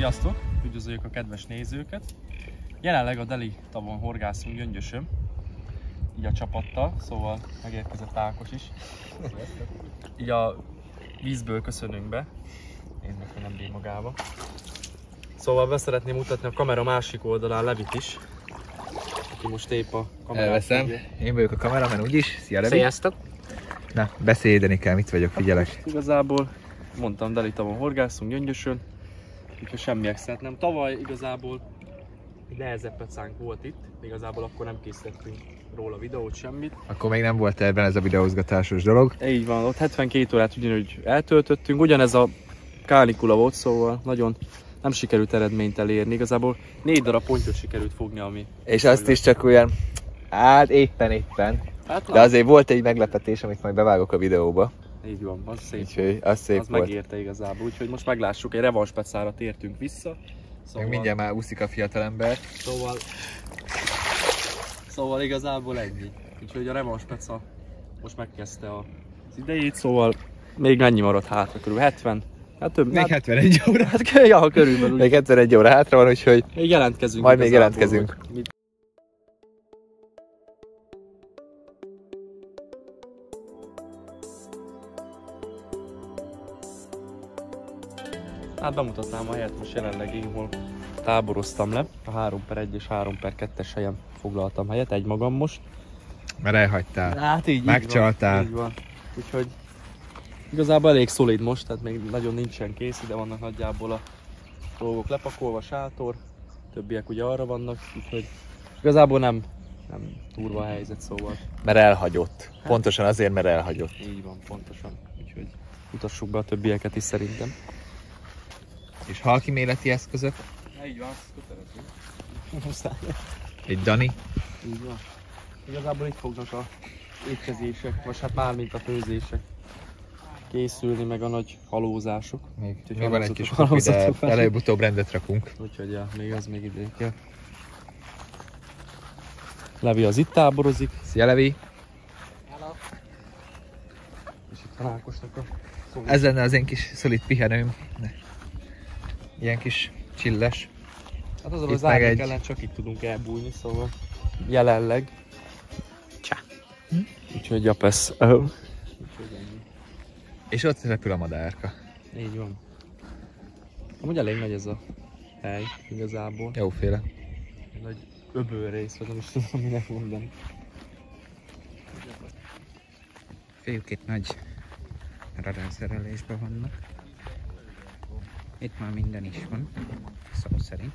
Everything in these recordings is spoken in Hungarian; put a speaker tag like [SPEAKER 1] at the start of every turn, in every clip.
[SPEAKER 1] Sziasztok! Üdvözöljük a kedves nézőket! Jelenleg a Deli tavon horgászunk Gyöngyösön, így a csapattal, szóval megérkezett Ákos is. Így a vízből köszönünk be. Nézd meg, hogy nem bír magába. Szóval be szeretném mutatni a kamera másik oldalán Levit is, aki most épp a kamerát.
[SPEAKER 2] Elveszem. Én vagyok a kameraman úgyis. Szia Levi!
[SPEAKER 1] Sziasztok!
[SPEAKER 2] Na, beszédeni kell, mit vagyok, figyelek.
[SPEAKER 1] Igazából mondtam, Deli tavon horgászunk Gyöngyösön, úgyhogy semmi extrát nem. Tavaly igazából nehezebb pecánk volt itt, igazából akkor nem készítettünk róla videót, semmit.
[SPEAKER 2] Akkor még nem volt ebben ez a videózgatásos dolog.
[SPEAKER 1] Így van, ott 72 órát ugyanúgy eltöltöttünk, ugyanez a kánikula volt, szóval nagyon nem sikerült eredményt elérni. Igazából 4 darab pontyot sikerült fogni, ami...
[SPEAKER 2] És azt is csak olyan, hát éppen.
[SPEAKER 1] Hát,
[SPEAKER 2] de azért volt egy meglepetés, amit majd bevágok a videóba.
[SPEAKER 1] Így van, az szép.
[SPEAKER 2] Úgyhogy az szép
[SPEAKER 1] az
[SPEAKER 2] volt.
[SPEAKER 1] megérte igazából, úgyhogy most meglássuk, egy revanspecára tértünk vissza. Szóval...
[SPEAKER 2] Meg mindjárt már úszik a fiatalember.
[SPEAKER 1] Szóval igazából ennyi. Úgyhogy a revanspeca most megkezdte az idejét, szóval még mennyi maradt hátra? Körülbelül 70? Hát több.
[SPEAKER 2] Még 71 óra.
[SPEAKER 1] Hát ja, körülbelül.
[SPEAKER 2] Még 71 óra hátra van, úgyhogy
[SPEAKER 1] még jelentkezünk.
[SPEAKER 2] majd még jelentkezünk.
[SPEAKER 1] Hát bemutatnám a helyet, most jelenleg én hol táboroztam le. A 3/1 és 3/2-es helyen foglaltam helyet, egymagam most.
[SPEAKER 2] Mert elhagytál.
[SPEAKER 1] Hát így
[SPEAKER 2] megcsaltál.
[SPEAKER 1] Így van. Úgyhogy igazából elég szolid most, tehát még nagyon nincsen kész, de vannak nagyjából a dolgok lepakolva, sátor, többiek ugye arra vannak, úgyhogy igazából nem durva a helyzet, szóval.
[SPEAKER 2] Mert elhagyott. Pontosan azért, mert elhagyott.
[SPEAKER 1] Így van, pontosan. Úgyhogy mutassuk be a többieket is szerintem.
[SPEAKER 2] És halkiméleti eszközök.
[SPEAKER 1] Így van, kötelező.
[SPEAKER 2] Egy Dani.
[SPEAKER 1] Így van. Igazából itt fognak a étkezések, vagy hát mármint a főzések készülni, meg a nagy halózások.
[SPEAKER 2] Még van egy kis kupi, de előbb-utóbb rendet rakunk.
[SPEAKER 1] Úgyhogy ja, még az még idő kell. Levi az itt táborozik.
[SPEAKER 2] Szia Levi!
[SPEAKER 1] Hello. És itt van Ákosnak a szolid.
[SPEAKER 2] Ez lenne az én kis szolid pihenőm. Ilyen kis csilles.
[SPEAKER 1] Hát az árnyék ellen csak itt tudunk elbújni, szóval jelenleg. Csá. Úgyhogy japesz.
[SPEAKER 2] És ott repül a madárka.
[SPEAKER 1] Így van. Amúgy elég nagy ez a hely igazából.
[SPEAKER 2] Jóféle.
[SPEAKER 1] Nagy öbölrész, vagy nem is tudom minek mondani.
[SPEAKER 3] Fiúk itt nagy radárszerelésben vannak. Itt már minden is van, szó szerint.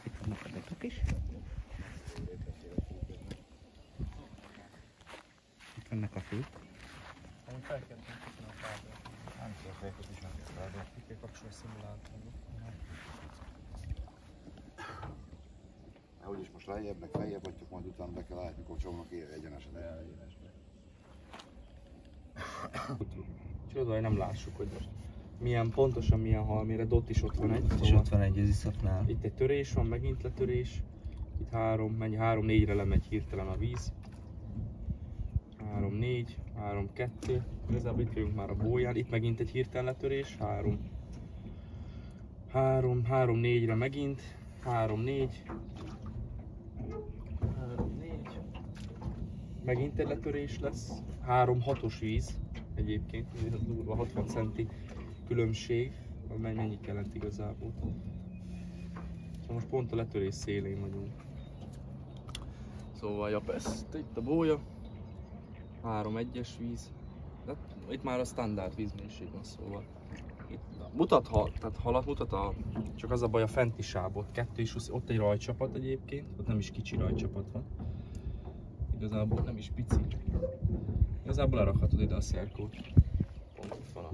[SPEAKER 3] Itt vannak a adatok is. Itt vannak a fők.
[SPEAKER 4] Úgyis most lejjebb vagytok, majd utána be kell állni, mikor csomagnak ér egyenesen egyenesbe.
[SPEAKER 1] Csoda, hogy nem lássuk, hogy most milyen pontosan milyen halméret, ott is ott van egy.
[SPEAKER 2] És ott van egy az iszapnál.
[SPEAKER 1] Itt egy törés van, megint letörés. Itt 3-4-re lemegy hirtelen a víz. 3-4, 3-2. Igazából itt vagyunk már a bóján. Itt megint egy hirtelen letörés. 3-4-re megint. 3-4. Megint egy letörés lesz. 3-6-os víz. Egyébként, ez durva 60 centi különbség, mennyit jelent igazából. Szóval most pont a letörés szélén vagyunk. Szóval japesz, itt a bója, 3-1-es víz. De itt már a standard vízmélység van, szóval. Itt mutat, tehát halat mutat, csak az a baj a fenti sábot. 2 is, ott egy rajcsapat egyébként, ott nem is kicsi rajcsapat van. Igazából nem is pici. Igazából lerakhatod ide a szerkót. Pont itt van a...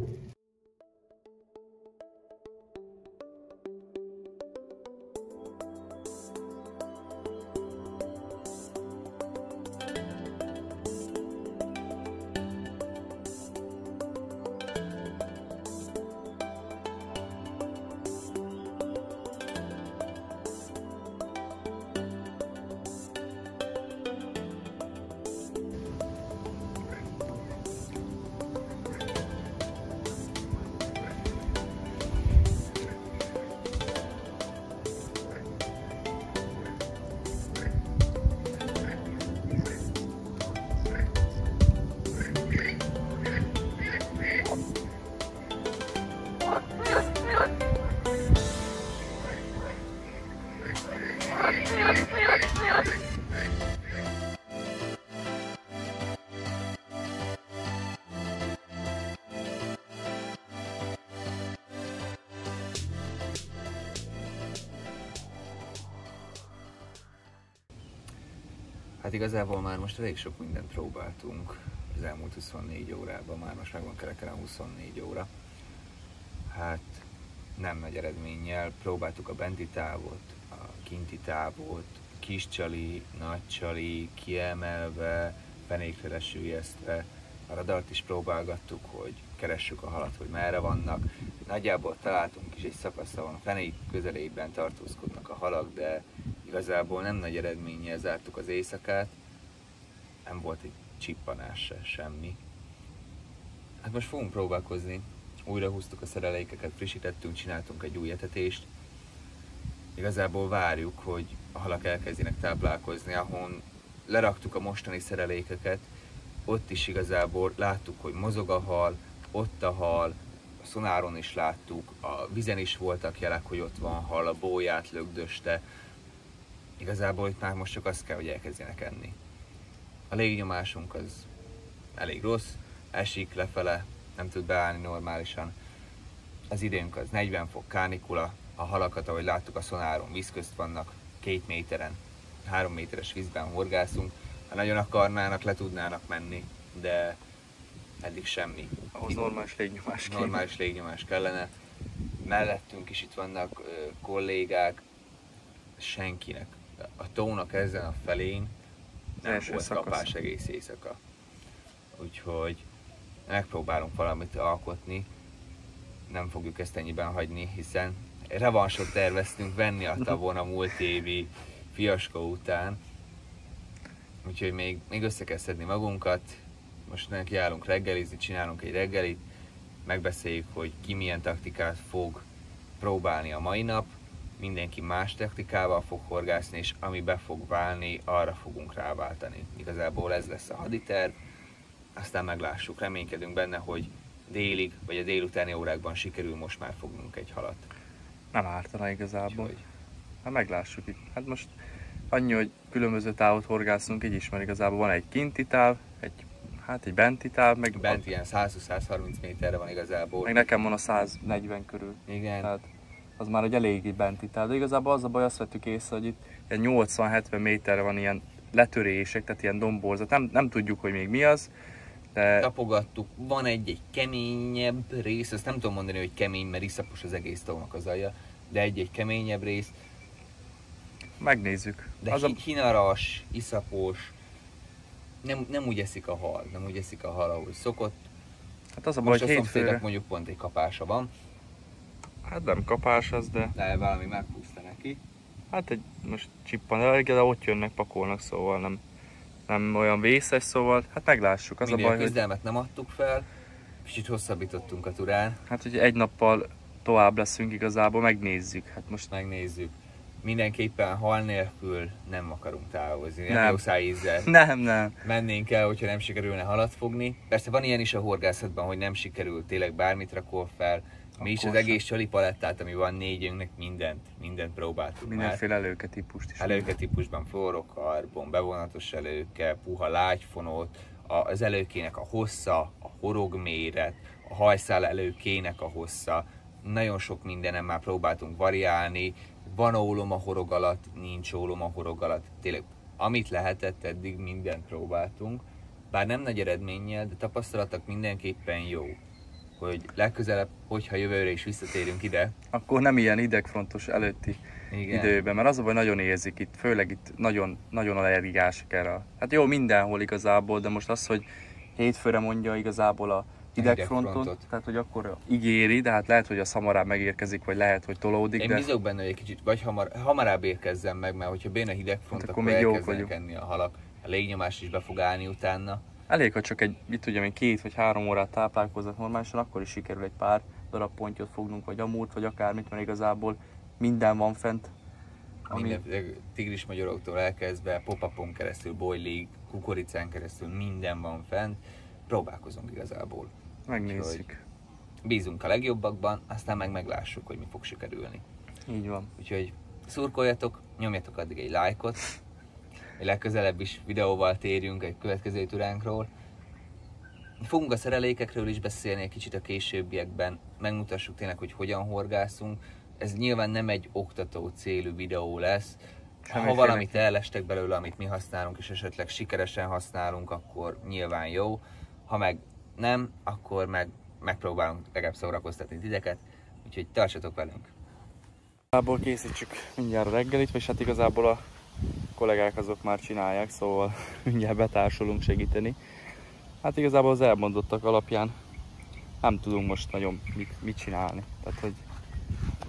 [SPEAKER 2] Hát igazából már most elég sok mindent próbáltunk az elmúlt 24 órában, már most megvan kerekelen 24 óra. Hát nem nagy eredménnyel, próbáltuk a benti távot, a kinti távot, kis csali, nagy csali, kiemelve, fenékre lesüllyesztve. A radart is próbálgattuk, hogy keressük a halat, hogy merre vannak. Nagyjából találtunk is egy szakaszt, ahol a fenék közelében tartózkodnak a halak, de igazából nem nagy eredménnyel zártuk az éjszakát. Nem volt egy csippanás se, semmi. Hát most fogunk próbálkozni. Újra húztuk a szerelékeket, frissítettünk, csináltunk egy új etetést. Igazából várjuk, hogy a halak elkezdjenek táplálkozni, ahol leraktuk a mostani szerelékeket. Ott is igazából láttuk, hogy mozog a hal, ott a hal, a szonáron is láttuk, a vizen is voltak jelek, hogy ott van hal, a bóját lögdöste. Igazából itt már most csak azt kell, hogy elkezdjenek enni. A légnyomásunk az elég rossz, esik lefele, nem tud beállni normálisan. Az időnk az 40 fok kánikula, a halakat, ahogy láttuk a szonáron, víz közt vannak, 2 méteren, 3 méteres vízben horgászunk. Ha nagyon akarnának, le tudnának menni, de eddig semmi.
[SPEAKER 1] Ahhoz normális légnyomás kell.
[SPEAKER 2] Normális légnyomás kellene. Mellettünk is itt vannak kollégák, senkinek. A tónak ezen a felén nem volt kapás egész éjszaka. Úgyhogy megpróbálunk valamit alkotni. Nem fogjuk ezt ennyiben hagyni, hiszen revansot terveztünk venni a tavon a múlt évi fiaskó után. Úgyhogy még össze kell szedni magunkat. Most nekiállunk reggelizni, csinálunk egy reggelit, megbeszéljük, hogy ki milyen taktikát fog próbálni a mai nap. Mindenki más taktikával fog horgászni, és ami be fog válni, arra fogunk ráváltani. Igazából ez lesz a haditerv, aztán meglássuk, reménykedünk benne, hogy délig, vagy a délutáni órákban sikerül most már fognunk egy halat.
[SPEAKER 1] Nem ártana igazából. Hát meglássuk itt. Hát most annyi, hogy különböző távot horgászunk, így is, mert igazából van egy kinti táv, egy benti táv, meg...
[SPEAKER 2] Bent ilyen 120-130 méterre van igazából.
[SPEAKER 1] Meg nekem van a 140 körül.
[SPEAKER 2] Igen.
[SPEAKER 1] Tehát az már egy eléggé benti táv. De igazából az a baj, azt vettük észre, hogy itt ilyen 80-70 méterre van ilyen letörések, tehát ilyen domborzat. Nem tudjuk, hogy még mi az. De...
[SPEAKER 2] Tapogattuk, van egy keményebb rész, azt nem tudom mondani, hogy kemény, mert iszapos az egész tónak az alja, de egy keményebb rész.
[SPEAKER 1] Megnézzük.
[SPEAKER 2] De hinaras, iszapos, nem úgy eszik a hal, ahogy szokott.
[SPEAKER 1] Hát az a baj,
[SPEAKER 2] hogy hétfőre... mondjuk pont egy kapása van.
[SPEAKER 1] Hát nem kapás az, de...
[SPEAKER 2] De valami meghúzta neki.
[SPEAKER 1] Hát most csippan, de ott jönnek, pakolnak, szóval nem olyan vészes, szóval hát meglássuk. Az
[SPEAKER 2] Minden
[SPEAKER 1] a baj,
[SPEAKER 2] küzdelmet nem adtuk fel, kicsit hosszabbítottunk a turán.
[SPEAKER 1] Hát hogy egy nappal tovább leszünk igazából, megnézzük. Hát most
[SPEAKER 2] megnézzük. Mindenképpen hal nélkül nem akarunk távozni,
[SPEAKER 1] nem
[SPEAKER 2] jó szájízzel.
[SPEAKER 1] Nem.
[SPEAKER 2] Mennénk el, hogyha nem sikerülne halat fogni. Persze van ilyen is a horgászatban, hogy nem sikerül, tényleg bármit rakol fel. Mi is az egész csali palettát, ami van négyünknek, mindent próbáltuk.
[SPEAKER 1] Mindenféle előketípust is.
[SPEAKER 2] Előketípusban forró karbon, bevonatos előke, puha lágyfonót, az előkének a hossza, a horogméret, a hajszál előkének a hossza. Nagyon sok mindenem már próbáltunk variálni. Van ólom a horog alatt, nincs ólom a horog alatt. Tényleg, amit lehetett, eddig mindent próbáltunk. Bár nem nagy eredménnyel, de tapasztalatok mindenképpen jó. Hogy legközelebb, hogyha jövőre is visszatérünk ide.
[SPEAKER 1] Akkor nem ilyen idegfrontos előtti időben, mert az a baj, nagyon érzik itt, főleg itt nagyon allergiások erre. Hát jó, mindenhol igazából, de most az, hogy hétfőre mondja igazából a idegfrontot, tehát hogy akkor ígéri, de hát lehet, hogy a hamarabb megérkezik, vagy lehet, hogy tolódik.
[SPEAKER 2] Én bízok benne, hogy egy kicsit, vagy hamarabb érkezzen meg, mert hogyha bejön a hidegfront, hát akkor még elkezdenek enni a halak. A légnyomás is be fog állni utána.
[SPEAKER 1] Elég, ha csak mit tudjam én, 2 vagy 3 órát táplálkoznak normálisan, akkor is sikerül egy pár darab pontyot fognunk, vagy amúrt, vagy akármit, mert igazából minden van fent.
[SPEAKER 2] Minden, tigris magyaroktól elkezdve, pop-upon keresztül, boilig, kukoricán keresztül, minden van fent. Próbálkozunk igazából.
[SPEAKER 1] Megnézzük.
[SPEAKER 2] Bízunk a legjobbakban, aztán meglássuk, hogy mi fog sikerülni.
[SPEAKER 1] Így van.
[SPEAKER 2] Úgyhogy szurkoljatok, nyomjatok addig egy lájkot, egy legközelebb is videóval térjünk egy következő túránkról. Fogunk a szerelékekről is beszélni egy kicsit a későbbiekben, megmutassuk tényleg, hogy hogyan horgászunk. Ez nyilván nem egy oktató célú videó lesz. Ha valamit ellestek belőle, amit mi használunk, és esetleg sikeresen használunk, akkor nyilván jó. Ha meg nem, akkor megpróbálunk legalább szórakoztatni titeket, úgyhogy tartsatok velünk!
[SPEAKER 1] Igazából készítsük mindjárt a reggelit, és hát igazából a kollégák azok már csinálják, szóval mindjárt betársulunk segíteni. Hát igazából az elmondottak alapján nem tudunk most nagyon mit csinálni. Tehát, hogy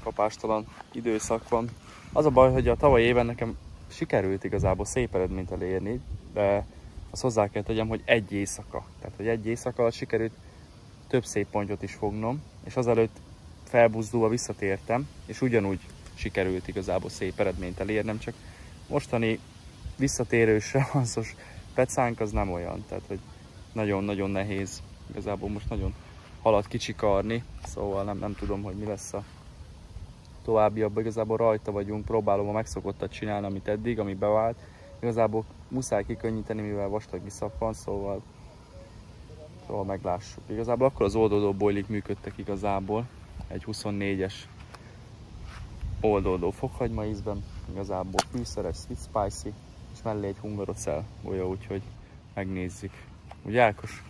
[SPEAKER 1] kapástalan időszak van. Az a baj, hogy a tavalyi évben nekem sikerült igazából szép eredményt elérni, de azt hozzá kell tegyem, hogy egy éjszaka. Tehát, hogy egy éjszaka alatt sikerült több szép pontot is fognom, és azelőtt felbuzdulva visszatértem, és ugyanúgy sikerült igazából szép eredményt elérnem, csak mostani visszatérős revanszos pecánk az nem olyan, tehát hogy nagyon-nagyon nehéz igazából most nagyon halat kicsikarni, szóval nem tudom, hogy mi lesz a továbbiakban. Igazából rajta vagyunk, próbálom a megszokottat csinálni, amit eddig, ami bevált. Igazából muszáj kikönnyíteni, mivel vastag iszap van, szóval meglássuk. Igazából akkor az oldódó bojlik működtek igazából, egy 24-es oldódó fokhagyma ízben, igazából fűszeres, sweet spicy, és mellé egy hungarocell bolya, úgyhogy megnézzük. Ugye Ákos?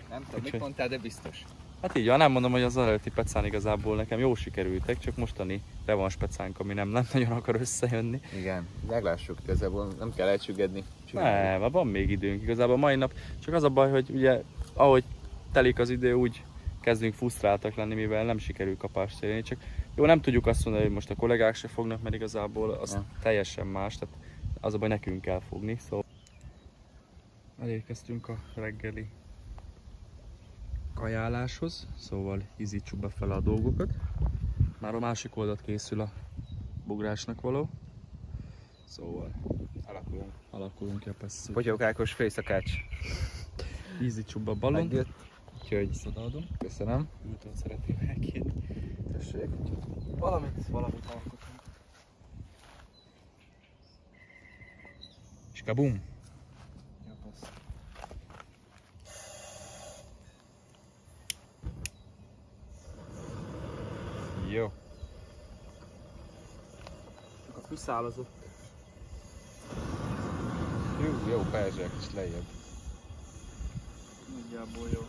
[SPEAKER 2] Nem tudom, mit mondtál, de biztos.
[SPEAKER 1] Hát így van, nem mondom, hogy az előtti pecán igazából nekem jó sikerültek, csak mostani revans pecánk, ami nem nagyon akar összejönni.
[SPEAKER 2] Igen, meglássuk, igazából nem kell elcsüggedni.
[SPEAKER 1] Nem, van még időnk igazából mai nap, csak az a baj, hogy ugye ahogy telik az idő, úgy kezdünk frusztráltak lenni, mivel nem sikerül kapást elérni, csak jó, nem tudjuk azt mondani, hogy most a kollégák se fognak, mert igazából az teljesen más, tehát az a baj, nekünk kell fogni, szóval elérkeztünk a reggeli kajáláshoz, szóval ízítsuk be fel a dolgokat. Már a másik oldalt készül a bugrásnak való, szóval alakulunk ki a passzú.
[SPEAKER 2] Potyók Ákos főszakács.
[SPEAKER 1] Ízítsuk be a balon.
[SPEAKER 2] Megjött, úgyhogy
[SPEAKER 1] Visszadaadom.
[SPEAKER 2] köszönöm.
[SPEAKER 1] Úton szeretném elkérni.
[SPEAKER 2] Tessék.
[SPEAKER 1] Valamit alkotunk.
[SPEAKER 2] És kabum!
[SPEAKER 1] Jó, passz.
[SPEAKER 2] Jó.
[SPEAKER 1] Csak a fűszálazott.
[SPEAKER 2] Jó, perzsek is lejjebb.
[SPEAKER 1] Nagyjából jó.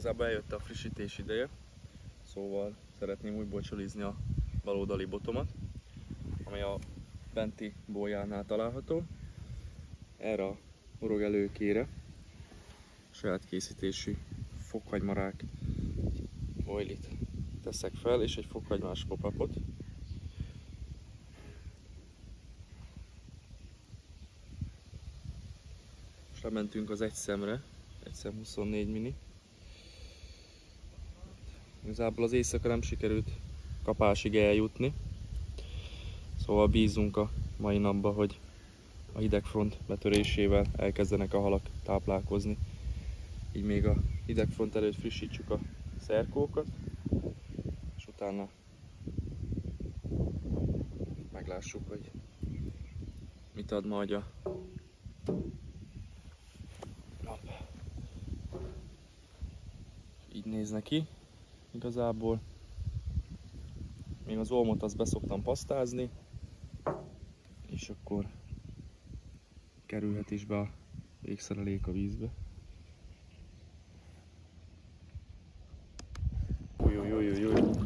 [SPEAKER 1] Igazából eljött a frissítés ideje, szóval szeretném újból csalizni a baloldali botomat, ami a benti bójánál található. Erre a horogelőkére saját készítésű fokhagymarák oilit teszek fel, és egy fokhagymás pop-upot. Most lementünk az egy szemre, 1x24 mini. Igazából az éjszaka nem sikerült kapásig eljutni, szóval bízunk a mai napba, hogy a hidegfront betörésével elkezdenek a halak táplálkozni. Így még a hidegfront előtt frissítsük a szerkókat, és utána meglássuk, hogy mit ad majd a nap. Így néz neki igazából. Még az olmot azt beszoktam pasztázni, és akkor kerülhet is be a végszerelék a vízbe.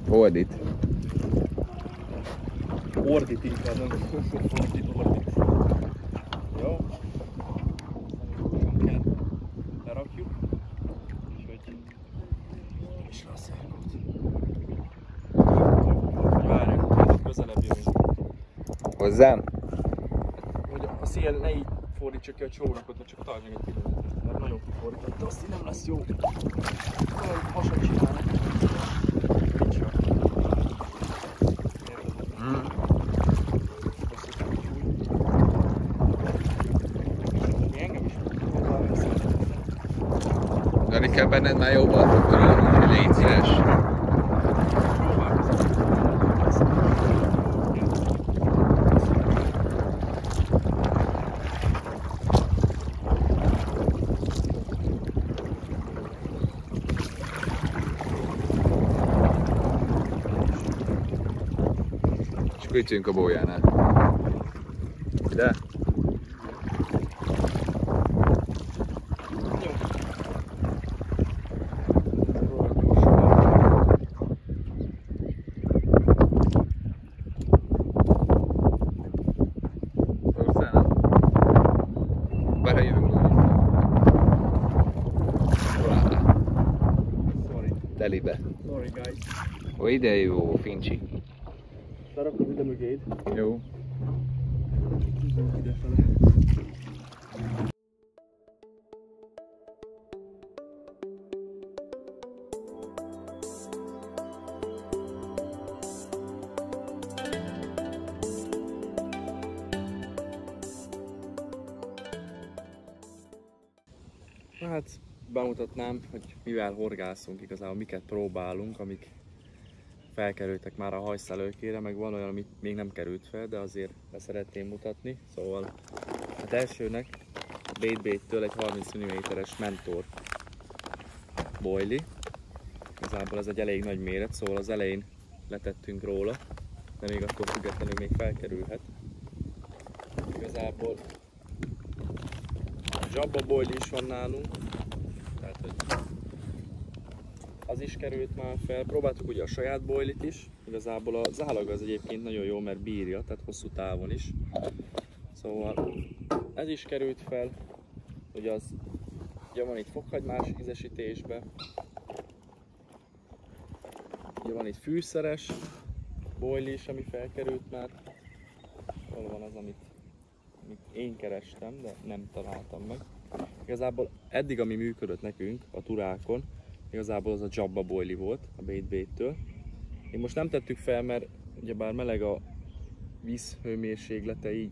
[SPEAKER 2] Ordít.
[SPEAKER 1] Ordít inkább, nem ordít. Jó? Gyorsan kell lerakjuk, úgyhogy és rá a szerkót. Várjunk, közelebb jövünk.
[SPEAKER 2] Hozzám?
[SPEAKER 1] Hogy a szél ne így fordítsa ki a csónakot, mert csak talán meg egy pillanat. Mert nagyon kifordított, azt így nem lesz jó. Olyan hasat csinálnak. Nincs.
[SPEAKER 2] Gari, kell benned már jobban, akkor légy szíves. És akkor itt a bójánál. Ide? Telibe.
[SPEAKER 1] Sorry guys.
[SPEAKER 2] Ó, ide jó, Fincsi.
[SPEAKER 1] Lerakom ide mögéd.
[SPEAKER 2] Jó.
[SPEAKER 1] Idefele. Hát bemutatnám, hogy mivel horgászunk, igazából miket próbálunk, amik felkerültek már a hajszálőkére, meg van olyan, amit még nem került fel, de azért be szeretném mutatni. Szóval hát elsőnek Bait-től egy 30 mm-es mentor boilie. Igazából ez egy elég nagy méret, szóval az elején letettünk róla, de még attól függetlenül még felkerülhet. Igazából Jabba boilie is van nálunk, tehát hogy az is került már fel. Próbáltuk ugye a saját boilit is, igazából az állag az egyébként nagyon jó, mert bírja, tehát hosszú távon is. Szóval ez is került fel, ugye az ugye van itt fokhagymás ízesítésben, ugye van itt fűszeres boilie is, ami felkerült már. Hol van az, amit én kerestem, de nem találtam meg. Igazából eddig, ami működött nekünk a turákon, igazából az a Jabba boilie volt a Bait-től. Én most nem tettük fel, mert ugyebár meleg a víz hőmérséklete, így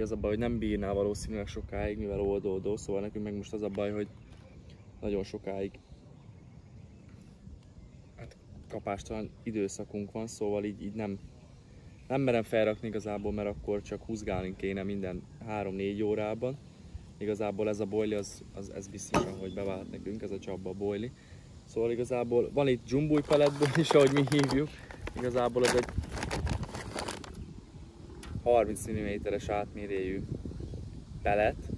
[SPEAKER 1] az a baj, hogy nem bírná valószínűleg sokáig, mivel oldódó, szóval nekünk meg most az a baj, hogy nagyon sokáig hát kapástalan időszakunk van, szóval így nem merem felrakni igazából, mert akkor csak húzgálni kéne minden 3-4 órában. Igazából ez a boilie, ez biztosan, hogy bevált nekünk, ez a Jabba boilie. Szóval igazából van itt Jumbo palettből is, ahogy mi hívjuk. Igazából ez egy 30 mm-es átmérőjű pellet.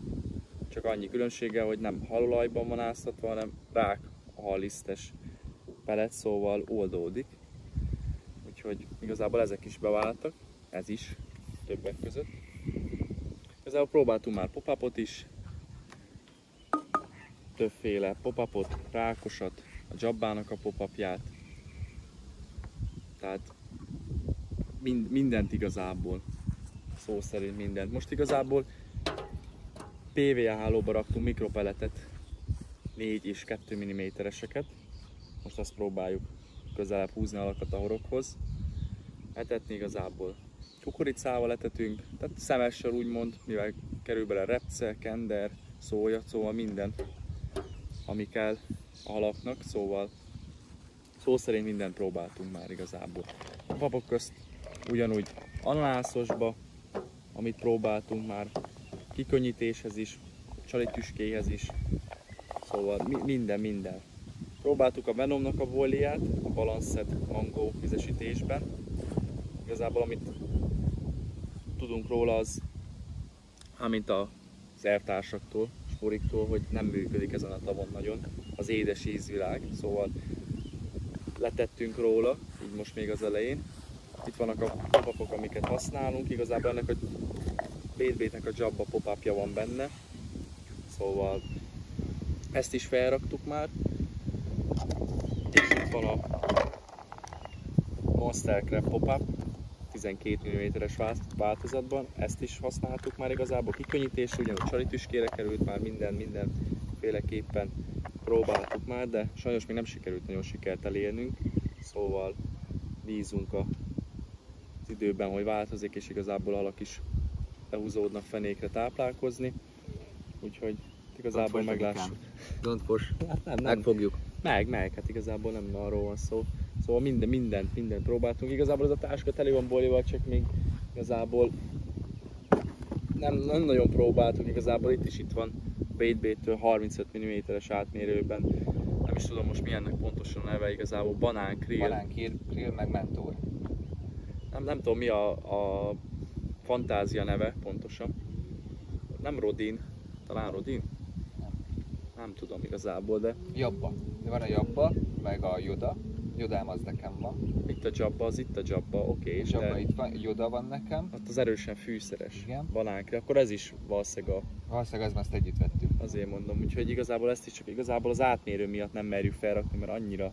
[SPEAKER 1] Csak annyi különbsége, hogy nem halolajban van áztatva, hanem rák allisztes pelet, szóval oldódik. Úgyhogy igazából ezek is beváltak, ez is többek között. Igazából próbáltunk már pop-upot is, többféle pop-upot, rákosat, a Jabbának a pop-upját, tehát mindent igazából, szó szerint mindent. Most igazából PVA hálóba raktunk mikropeletet, 4 és 2 mm-eseket. Most azt próbáljuk közelebb húzni alakat a horoghoz. Etetni igazából kukoricával etetünk, tehát szemessel úgymond, mivel kerül bele repce, kender, szója, szóval minden, ami kell a halaknak, szóval szó szerint mindent próbáltunk már igazából. A papok közt ugyanúgy ananászosba, amit próbáltunk már, kikönnyítéshez is, csalitüskéhez is, szóval minden. Próbáltuk a Venomnak a boilját, a Balanced Mango ízesítésben. Igazából amit tudunk róla az, amint az elvtársaktól, sporiktól, hogy nem működik ezen a tavon nagyon az édes ízvilág, szóval letettünk róla, így most még az elején. Itt vannak a pop-upok, amiket használunk, igazából ennek a BB-nek a Jabba pop-upja van benne, szóval ezt is felraktuk már. És itt van a Monster Crab pop-up 12 mm-es változatban, ezt is használtuk már igazából kikönnyítésre, ugyanúgy csalitüskére került már mindenféleképpen próbáltuk már, de sajnos még nem sikerült nagyon sikert elérnünk, szóval bízunk az időben, hogy változik, és igazából alak is lehúzódnak fenékre táplálkozni, úgyhogy igazából meglássuk.
[SPEAKER 2] Don't push.
[SPEAKER 1] Hát nem.
[SPEAKER 2] Megfogjuk.
[SPEAKER 1] Meg, hát igazából nem arról van szó. Szóval mindent próbáltunk. Igazából ez a táska tele van bolival, csak még igazából nem nagyon próbáltuk. Igazából itt van BB-től 35 mm-es átmérőben. Nem is tudom most mi ennek pontosan a neve igazából. Banán
[SPEAKER 2] Krill, meg mentor.
[SPEAKER 1] Nem tudom mi a fantázia neve pontosan. Nem Rodin, talán Rodin? Nem tudom igazából, de...
[SPEAKER 2] Jabba. Van a Jabba, meg a Yoda. Jodám az nekem van.
[SPEAKER 1] Itt a Jabba, oké.
[SPEAKER 2] Jabba itt van, Yoda van nekem.
[SPEAKER 1] Ott az erősen fűszeres.
[SPEAKER 2] Igen.
[SPEAKER 1] Banánkre, akkor ez is valószínűleg
[SPEAKER 2] Valószínűleg azt együtt vettük.
[SPEAKER 1] azért mondom, úgyhogy igazából ezt is csak igazából az átmérő miatt nem merjük felrakni, mert annyira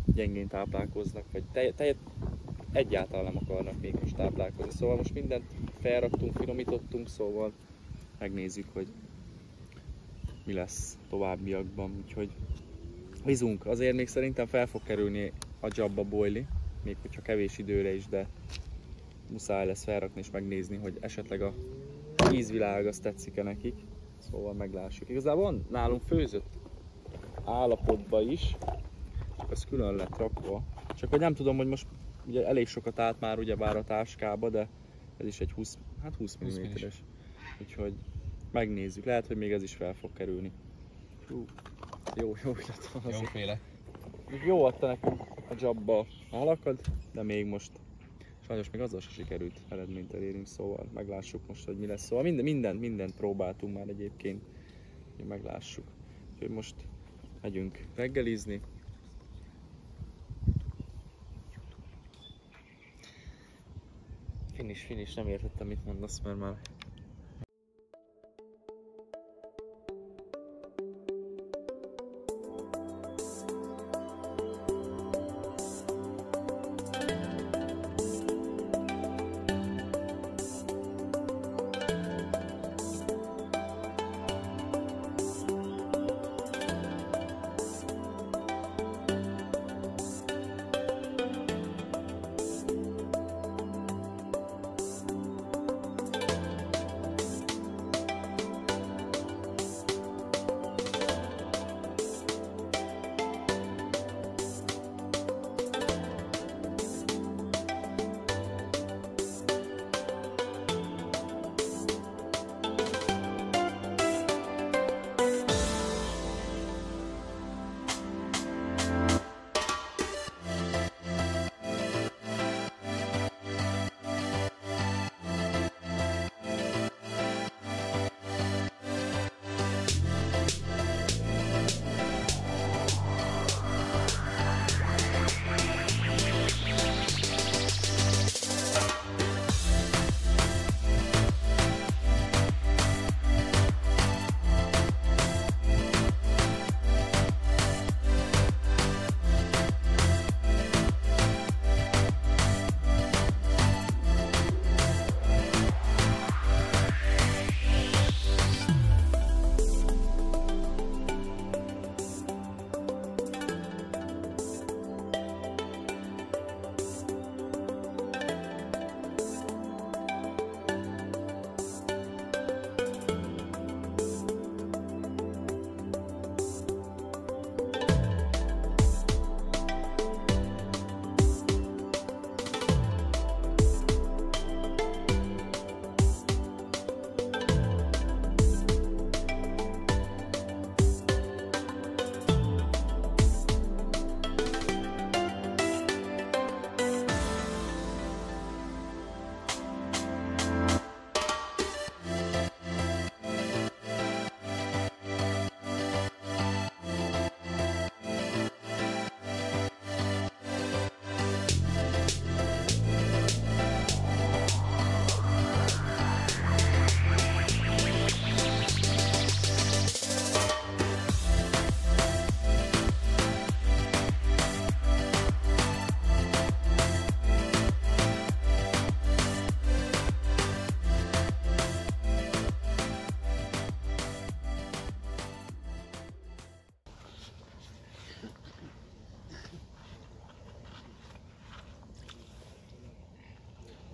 [SPEAKER 1] gyengén táplálkoznak, vagy egyáltalán nem akarnak még most táplálkozni. Szóval most mindent felraktunk, finomítottunk, szóval megnézzük, hogy mi lesz továbbiakban, úgyhogy bízunk. Azért még szerintem fel fog kerülni a Jabba boili, még hogyha kevés időre is, de muszáj lesz felrakni és megnézni, hogy esetleg a ízvilág az tetszik-e nekik, szóval meglássuk. Igazából van nálunk főzött állapotban is, csak az külön lett rakva, csak hogy nem tudom, hogy most ugye elég sokat állt már ugyebár a táskába, de ez is egy 20 mm-es, úgyhogy megnézzük, lehet, hogy még ez is fel fog kerülni. Jó illat van azért.
[SPEAKER 2] Jóféle.
[SPEAKER 1] Jó adta nekünk a Jabba a halakat, de még most sajnos még azzal se sikerült eredményt elérni, szóval meglássuk most, hogy mi lesz. Szóval mindent próbáltunk már egyébként, hogy meglássuk. Úgyhogy most megyünk reggelizni. Finish, nem értettem, mit mondasz, mert már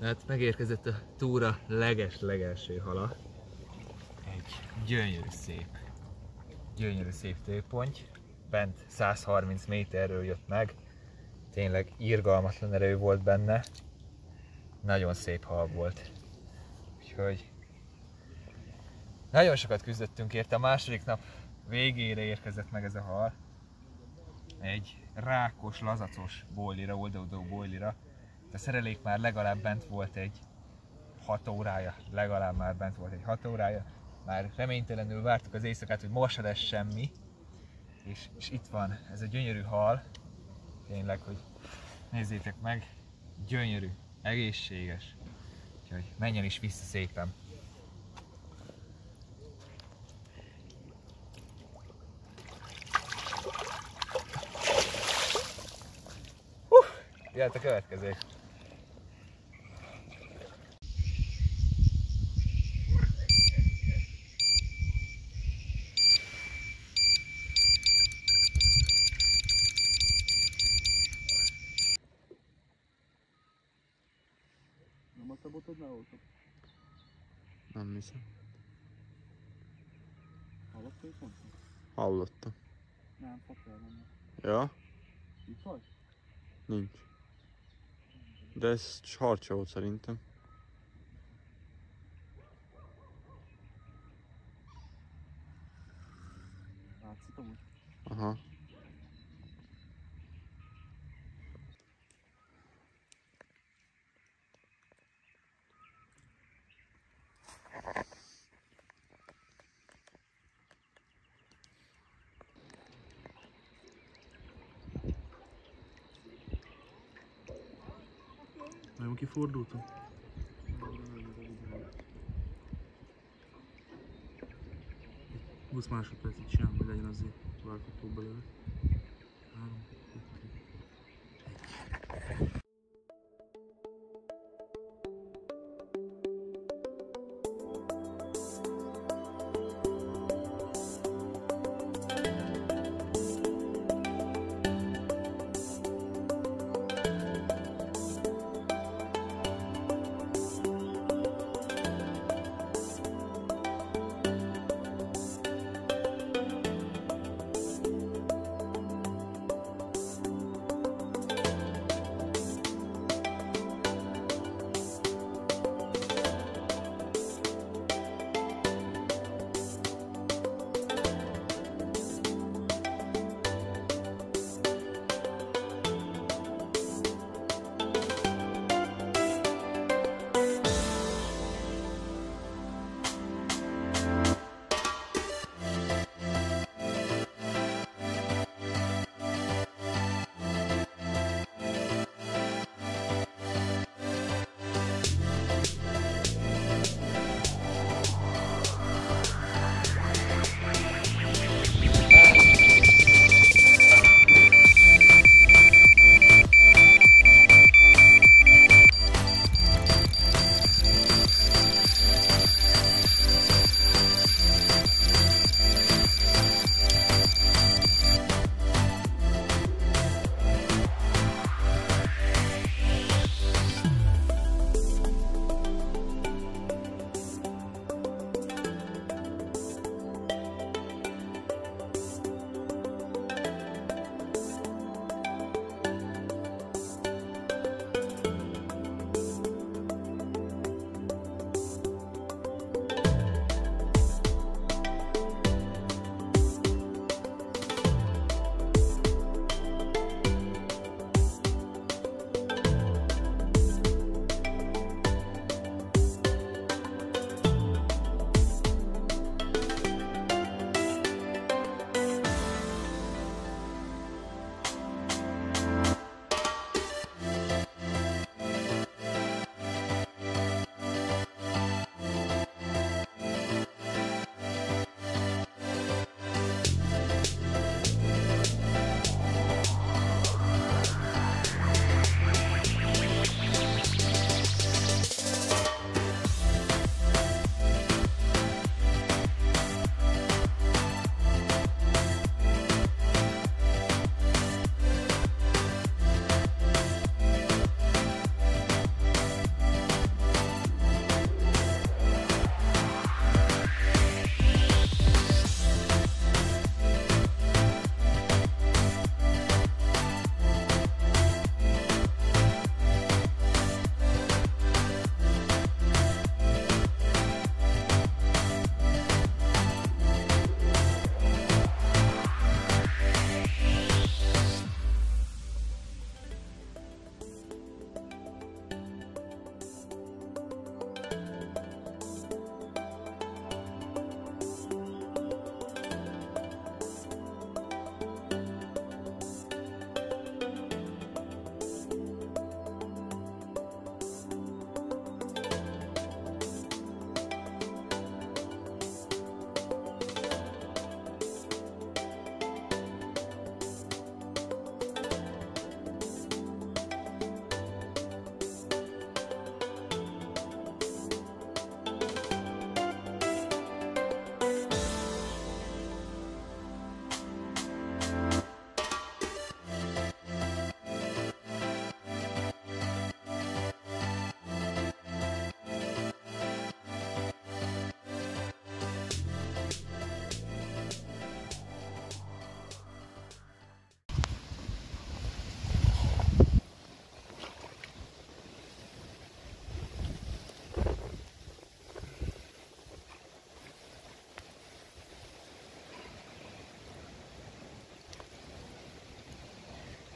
[SPEAKER 2] Hát megérkezett a túra leges-legelső hala. Egy gyönyörű szép tőponty. Bent 130 méterről jött meg. Tényleg irgalmatlan erő volt benne. Nagyon szép hal volt. Úgyhogy nagyon sokat küzdöttünk érte. A második nap végére érkezett meg ez a hal. Egy rákos, lazacos bojlira, oldódó bojlira. A szerelék már legalább bent volt egy 6 órája. Már reménytelenül vártuk az éjszakát, hogy most se lesz semmi. És itt van ez a gyönyörű hal. Tényleg, hogy nézzétek meg, gyönyörű, egészséges. Úgyhogy menjen is vissza szépen. Jöhet a következő.
[SPEAKER 1] Nem a szabotod leoltod?
[SPEAKER 5] Nem hiszem.
[SPEAKER 1] Hallottál pont?
[SPEAKER 5] Hallottam.
[SPEAKER 1] Nem, fog kell menni.
[SPEAKER 5] Ja?
[SPEAKER 1] Itt vagy?
[SPEAKER 5] Nincs. De ez sarcsa volt szerintem.
[SPEAKER 1] Látszik amúgy?
[SPEAKER 5] Aha.
[SPEAKER 1] Nagyon kifordultam? 20 másodpercig csinálom, hogy legyen azért vágható belőle. 3, 2, 1.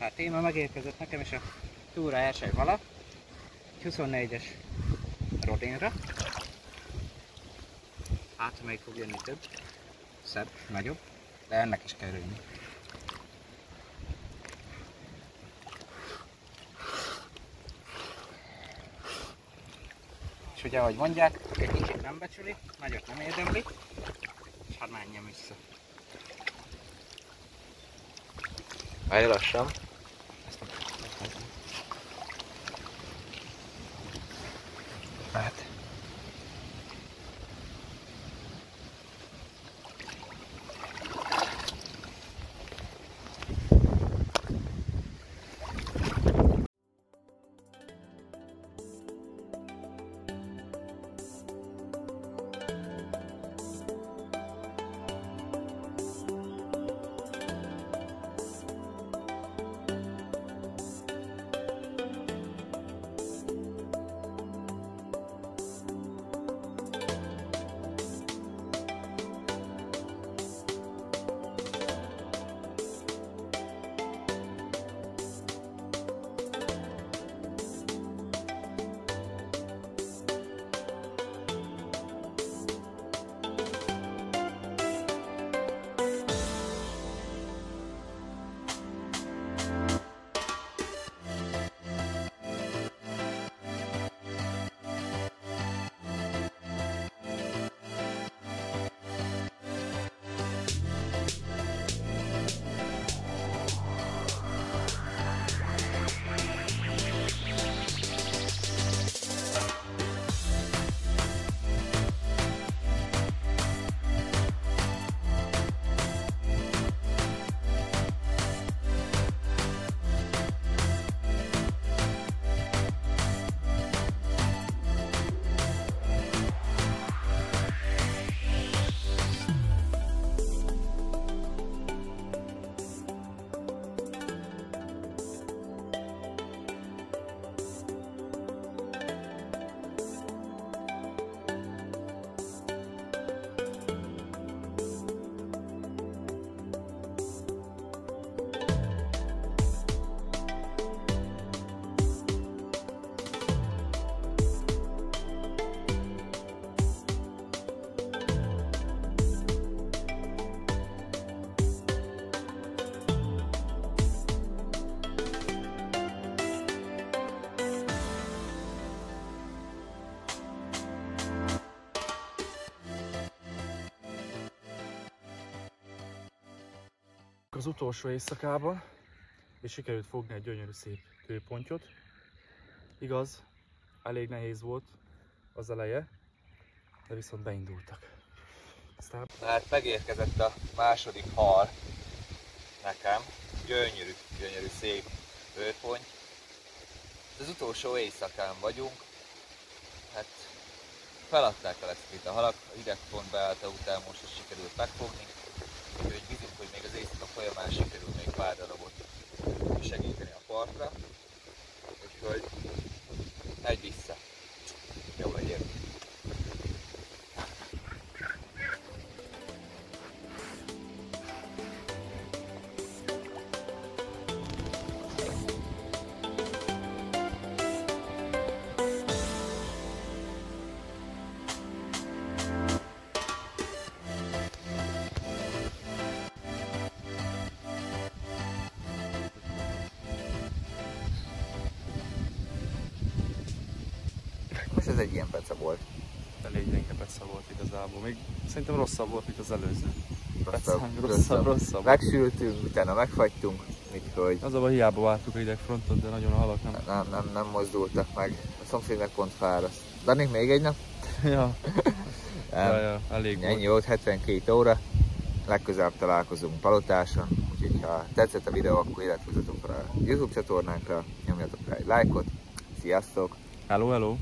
[SPEAKER 3] Hát téma megérkezett nekem is a túra első vala. 24-es Rodinra. Hát még fog jönni több. Szebb, nagyobb. De ennek is kell rúgni. És ugye ahogy mondják, egy kicsit nem becsüli, nagyot nem érdemli. És hát menjen vissza.
[SPEAKER 2] Állj lassan. Hát.
[SPEAKER 1] Az utolsó éjszakában, és sikerült fogni egy gyönyörű szép kőpontyot. Igaz, elég nehéz volt az eleje, de viszont beindultak. Aztán...
[SPEAKER 2] Hát megérkezett a második hal nekem. Gyönyörű, gyönyörű szép kőponty. Az utolsó éjszakán vagyunk. Hát feladták el ezt itt a halak, a hidegfront beállta után most is sikerült megfogni. Úgyhogy bízunk, hogy még az éjszaka folyamán sikerül még pár darabot segíteni a partra. Úgyhogy megy vissza. Jó legyen. Most ez egy ilyen peca volt.
[SPEAKER 1] Elég gyenge peca volt igazából. Még szerintem rosszabb volt, mint az előző.
[SPEAKER 2] Rosszabb. Megsültünk, utána megfagytunk, úgyhogy...
[SPEAKER 1] Az a baj, hiába vártuk a hidegfrontot, de nagyon a halak
[SPEAKER 2] nem mozdultak meg. A szomszéd meg pont fáraszt. Dannik még egy nap?
[SPEAKER 1] Ja. Ja, elég volt.
[SPEAKER 2] Ennyi volt, 72 óra. Legközelebb találkozunk Palotáson. Úgyhogy ha tetszett a videó, akkor iratkozzatok fel a YouTube csatornánkra, nyomjatok rá egy lájkot. Sziasztok!
[SPEAKER 1] Hello, hello!